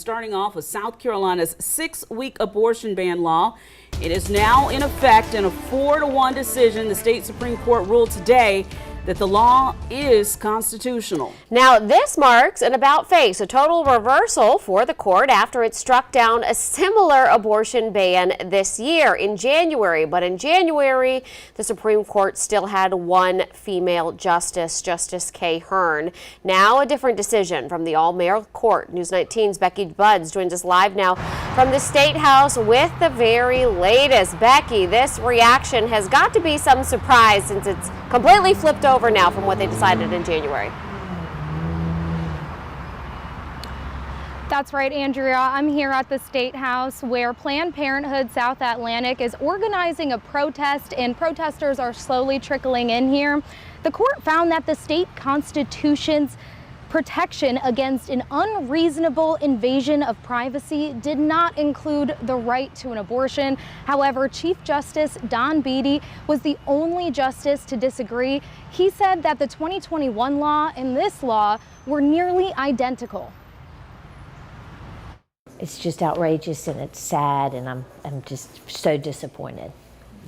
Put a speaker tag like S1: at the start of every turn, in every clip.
S1: starting off with South Carolina's 6-week abortion ban law. It is now in effect in a 4-1 decision. The state Supreme Court ruled today that the law is constitutional.
S2: Now, this marks an about-face, a total reversal for the court after it struck down a similar abortion ban this year in January. But in January, the Supreme Court still had one female justice, Justice Kay Hearn. Now, a different decision from the all-male court. News 19's Becky Buds joins us live now from the State House with the very latest. Becky, this reaction has got to be some surprise since it's completely flipped over now from what they decided in January.
S3: That's right, Andrea. I'm here at the State House where Planned Parenthood South Atlantic is organizing a protest, and protesters are slowly trickling in here. The court found that the state constitution's protection against an unreasonable invasion of privacy did not include the right to an abortion. However, Chief Justice Don Beatty was the only justice to disagree. He said that the 2021 law and this law were nearly identical.
S4: It's just outrageous and it's sad, and I'm just so disappointed.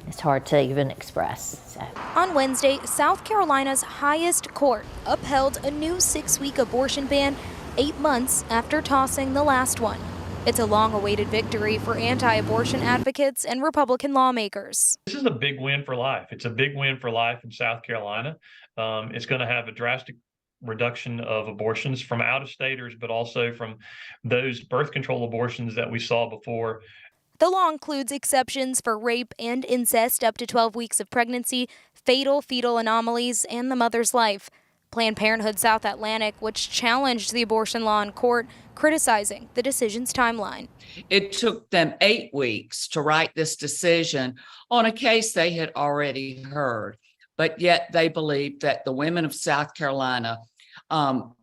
S4: It's hard to even express. So.
S5: On Wednesday, South Carolina's highest court upheld a new 6-week abortion ban 8 months after tossing the last one. It's a long-awaited victory for anti-abortion advocates and Republican lawmakers.
S6: This is a big win for life. It's a big win for life in South Carolina. It's going to have a drastic reduction of abortions from out-of-staters, but also from those birth control abortions that we saw before.
S5: The law includes exceptions for rape and incest up to 12 weeks of pregnancy, fatal fetal anomalies, and the mother's life. Planned Parenthood South Atlantic, which challenged the abortion law in court, criticizing the decision's timeline.
S7: It took them 8 weeks to write this decision on a case they had already heard, but yet they believe that the women of South Carolina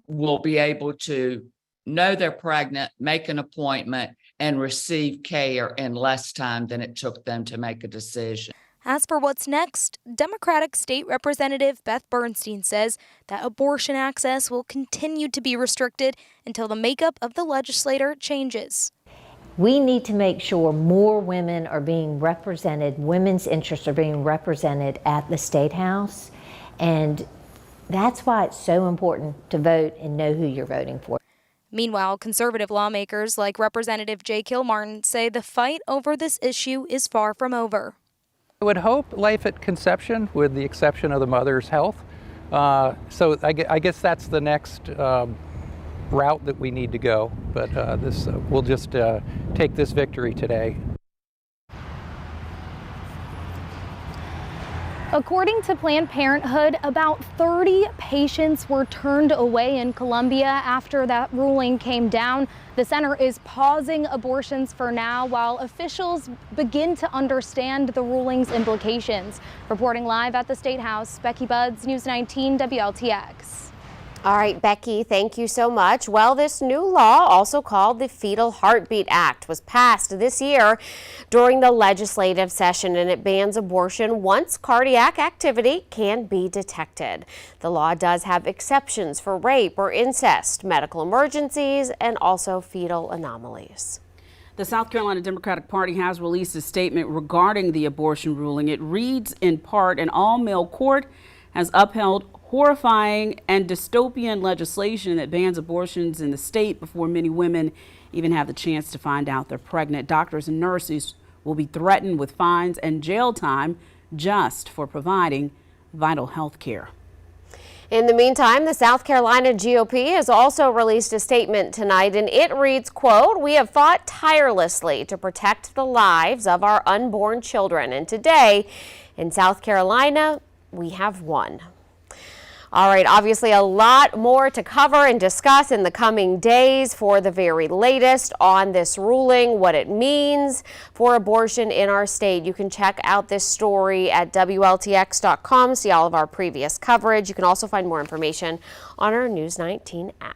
S7: will be able to know they're pregnant, make an appointment, and receive care in less time than it took them to make a decision.
S5: As for what's next, Democratic State Representative Beth Bernstein says that abortion access will continue to be restricted until the makeup of the legislature changes.
S4: We need to make sure more women are being represented, women's interests are being represented at the State House, and that's why it's so important to vote and know who you're voting for.
S5: Meanwhile, conservative lawmakers like Representative Jay Kilmartin say the fight over this issue is far from over.
S8: I would hope life at conception, with the exception of the mother's health. So I guess that's the next route that we need to go. But we'll just take this victory today.
S3: According to Planned Parenthood, about 30 patients were turned away in Columbia after that ruling came down. The center is pausing abortions for now while officials begin to understand the ruling's implications. Reporting live at the State House, Becky Buds, News 19 WLTX.
S2: All right, Becky, thank you so much. Well, this new law, also called the Fetal Heartbeat Act, was passed this year during the legislative session, and it bans abortion once cardiac activity can be detected. The law does have exceptions for rape or incest, medical emergencies, and also fetal anomalies.
S1: The South Carolina Democratic Party has released a statement regarding the abortion ruling. It reads in part, an all-male court has upheld horrifying and dystopian legislation that bans abortions in the state before many women even have the chance to find out they're pregnant. Doctors and nurses will be threatened with fines and jail time just for providing vital health care.
S2: In the meantime, the South Carolina GOP has also released a statement tonight, and it reads, quote, "We have fought tirelessly to protect the lives of our unborn children, and today in South Carolina, we have won." All right, obviously a lot more to cover and discuss in the coming days. For the very latest on this ruling, what it means for abortion in our state, you can check out this story at WLTX.com, see all of our previous coverage. You can also find more information on our News 19 app.